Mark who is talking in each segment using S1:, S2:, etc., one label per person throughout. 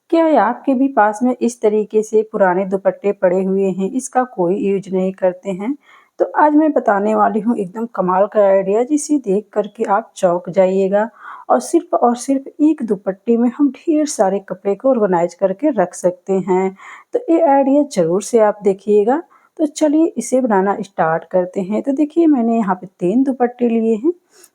S1: क्या आपके भी पास में इस तरीके से पुराने दुपट्टे पड़े हुए हैं, इसका कोई यूज़ नहीं करते हैं? तो आज मैं बताने वाली हूँ एकदम कमाल का आइडिया जिसे देख कर के आप चौंक जाइएगा और सिर्फ़ एक दुपट्टे में हम ढेर सारे कपड़े को ऑर्गनाइज़ करके रख सकते हैं। तो ये आइडिया ज़रूर से आप देखिएगा। तो चलिए इसे बनाना स्टार्ट करते हैं। तो देखिए मैंने यहाँ पे 3 दुपट्टे लिए हैं।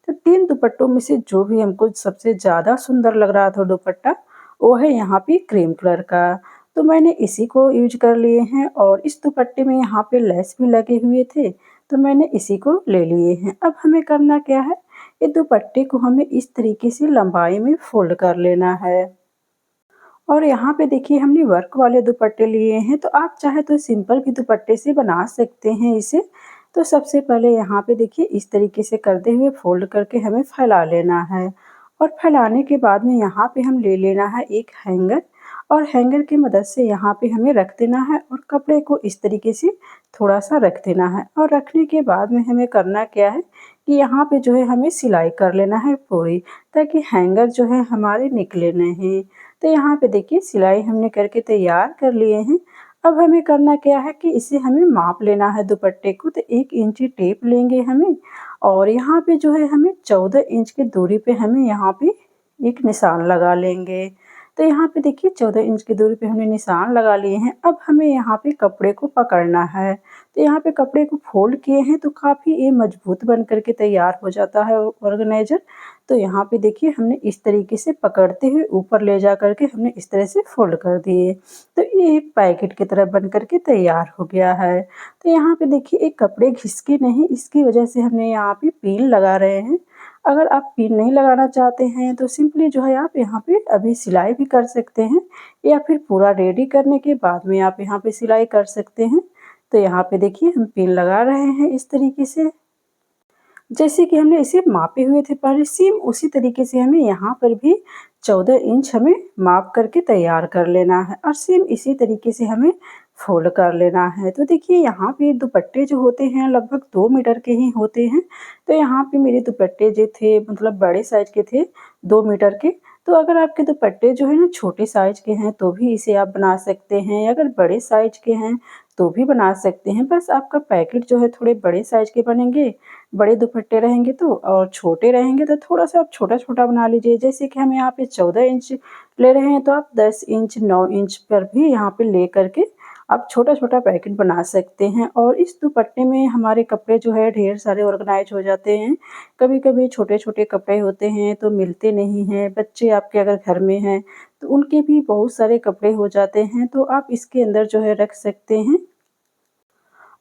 S1: तो 3 दुपट्टों में से जो भी हमको सबसे ज़्यादा सुंदर लग रहा था दुपट्टा वो है यहाँ पे क्रीम कलर का। तो मैंने इसी को यूज़ कर लिए हैं और इस दुपट्टे में यहाँ पे लेस भी लगे हुए थे, तो मैंने इसी को ले लिए हैं। अब हमें करना क्या है, ये दुपट्टे को हमें इस तरीके से लंबाई में फ़ोल्ड कर लेना है। और यहाँ पे देखिए हमने वर्क वाले दुपट्टे लिए हैं, तो आप चाहे तो सिंपल भी दुपट्टे से बना सकते हैं इसे। तो सबसे पहले यहाँ पे देखिए इस तरीके से करते हुए फ़ोल्ड करके हमें फैला लेना है। और फैलाने के बाद में यहाँ पे हम ले लेना है एक हैंगर और हैंगर की मदद से यहाँ पे हमें रख देना है और कपड़े को इस तरीके से थोड़ा-सा रख देना है। और रखने के बाद में हमें करना क्या है कि यहाँ पे जो है हमें सिलाई कर लेना है पूरी, ताकि हैंगर जो है हमारे निकले नहीं। तो यहाँ पे देखिए सिलाई हमने करके तैयार कर लिए हैं। अब हमें करना क्या है कि इसे हमें माप लेना है दुपट्टे को। तो 1 इंची टेप लेंगे हमें और यहाँ पे जो है हमें 14 इंच की दूरी पे हमें यहाँ पे एक निशान लगा लेंगे। तो यहाँ पे देखिए 14 इंच की दूरी पे हमने निशान लगा लिए हैं। अब हमें यहाँ पे कपड़े को पकड़ना है। तो यहाँ पे कपड़े को फ़ोल्ड किए हैं तो काफ़ी ये मजबूत बन कर के तैयार हो जाता है ऑर्गेनाइज़र। तो यहाँ पे देखिए हमने इस तरीके से पकड़ते हुए ऊपर ले जा कर के हमने इस तरह से फ़ोल्ड कर दिए। तो ये एक पैकेट की तरह बन कर के तैयार हो गया है। तो यहाँ पे देखिए एक कपड़े घिसके नहीं, इसकी वजह से हमने यहाँ पे पिन लगा रहे हैं। अगर आप पिन नहीं लगाना चाहते हैं तो सिंपली जो है आप यहाँ पे अभी सिलाई भी कर सकते हैं या फिर पूरा रेडी करने के बाद में आप यहाँ पे सिलाई कर सकते हैं। तो यहाँ पे देखिए हम पिन लगा रहे हैं इस तरीके से। जैसे कि हमने इसे मापे हुए थे पहले, सेम उसी तरीके से हमें यहाँ पर भी 14 इंच हमें माप करके तैयार कर लेना है और सेम इसी तरीके से हमें फ़ोल्ड कर लेना है। तो देखिए यहाँ पे दुपट्टे जो होते हैं लगभग 2 मीटर के ही होते हैं। तो यहाँ पे मेरे दुपट्टे जो थे मतलब बड़े साइज़ के थे, 2 मीटर के। तो अगर आपके दुपट्टे जो है ना छोटे साइज़ के हैं तो भी इसे आप बना सकते हैं, अगर बड़े साइज़ के हैं तो भी बना सकते हैं। बस आपका पैकेट जो है थोड़े बड़े साइज़ के बनेंगे, बड़े दुपट्टे रहेंगे तो, और छोटे रहेंगे तो थोड़ा-सा आप छोटा-छोटा बना लीजिए। जैसे कि हम यहाँ पे 14 इंच ले रहे हैं तो आप 10 इंच, 9 इंच पर भी यहाँ पे ले कर के आप छोटा-छोटा पैकेट बना सकते हैं। और इस दुपट्टे में हमारे कपड़े जो है ढेर सारे ऑर्गनाइज़ हो जाते हैं। कभी-कभी छोटे-छोटे कपड़े होते हैं तो मिलते नहीं हैं, बच्चे आपके अगर घर में हैं तो उनके भी बहुत सारे कपड़े हो जाते हैं, तो आप इसके अंदर जो है रख सकते हैं।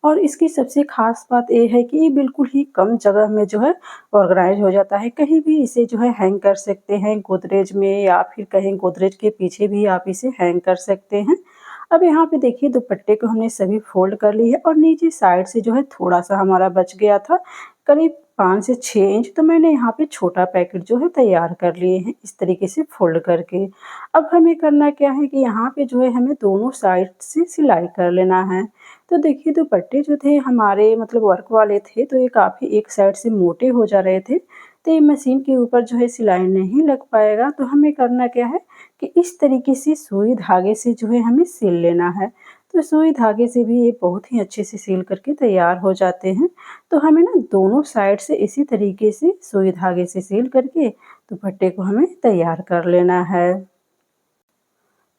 S1: और इसकी सबसे ख़ास बात ये है कि ये बिल्कुल ही कम जगह में जो है ऑर्गनाइज़ हो जाता है। कहीं भी इसे जो है हैंग कर सकते हैं, गोदरेज में या फिर कहीं गोदरेज के पीछे भी आप इसे हैंग कर सकते हैं। अब यहाँ पे देखिए दुपट्टे को हमने सभी फ़ोल्ड कर ली है और नीचे साइड से जो है थोड़ा-सा हमारा बच गया था, करीब 5 से 6 इंच। तो मैंने यहाँ पे छोटा पैकेट जो है तैयार कर लिए हैं इस तरीके से फ़ोल्ड करके। अब हमें करना क्या है कि यहाँ पे जो है हमें दोनों साइड से सिलाई कर लेना है। तो देखिए दुपट्टे जो थे हमारे मतलब वर्क वाले थे, तो ये काफ़ी एक साइड से मोटे हो जा रहे थे। तो ये मशीन के ऊपर जो है सिलाई नहीं लग पाएगा, तो हमें करना क्या है कि इस तरीके से सुई धागे से जो है हमें सिल लेना है। तो सुई धागे से भी ये बहुत ही अच्छे से सिल करके तैयार हो जाते हैं। तो हमें ना दोनों साइड से इसी तरीके से सुई धागे से सिल करके दुपट्टे को हमें तैयार कर लेना है।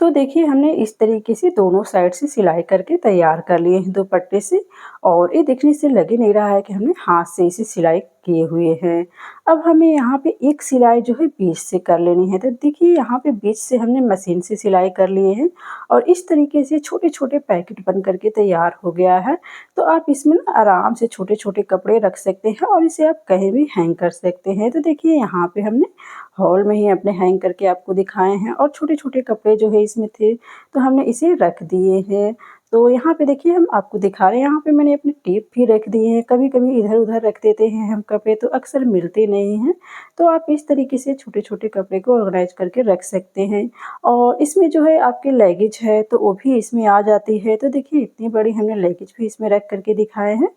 S1: तो देखिए हमने इस तरीके से दोनों साइड से सिलाई करके तैयार कर लिए हैं दुपट्टे से। और ये देखने से लग ही नहीं रहा है कि हमने हाथ से इसे सिलाई किए हुए हैं। अब हमें यहाँ पे एक सिलाई जो है बीच से कर लेनी है। तो देखिए यहाँ पे बीच से हमने मशीन से सिलाई कर लिए हैं और इस तरीके से छोटे-छोटे पैकेट बन कर के तैयार हो गया है। तो आप इसमें ना आराम से छोटे-छोटे कपड़े रख सकते हैं और इसे आप कहीं भी हैंग कर सकते हैं। तो देखिए यहाँ पे हमने हॉल में ही अपने हैंग करके आपको दिखाए हैं और छोटे-छोटे कपड़े जो है इसमें थे, तो हमने इसे रख दिए हैं। तो यहाँ पे देखिए हम आपको दिखा रहे हैं, यहाँ पे मैंने अपनी टेप भी रख दिए हैं। कभी-कभी इधर-उधर रख देते हैं हम कपड़े तो अक्सर मिलते नहीं हैं। तो आप इस तरीके से छोटे-छोटे कपड़े को ऑर्गनाइज़ करके रख सकते हैं। और इसमें जो है आपकी लगेज है तो वो भी इसमें आ जाती है। तो देखिए इतनी बड़ी हमने लगेज भी इसमें रख कर के दिखाए हैं।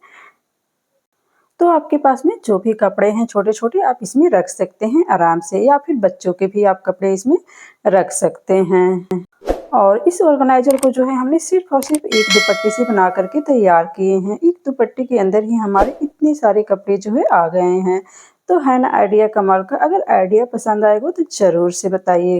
S1: तो आपके पास में जो भी कपड़े हैं छोटे-छोटे आप इसमें रख सकते हैं आराम से, या फिर बच्चों के भी आप कपड़े इसमें रख सकते हैं। और इस ऑर्गेनाइज़र को जो है हमने सिर्फ़ और सिर्फ़ एक दुपट्टे से बना करके तैयार किए हैं। एक दुपट्टे के अंदर ही हमारे इतने सारे कपड़े जो है आ गए हैं। तो है ना आइडिया कमाल का। अगर आइडिया पसंद आएगा तो ज़रूर से बताइए।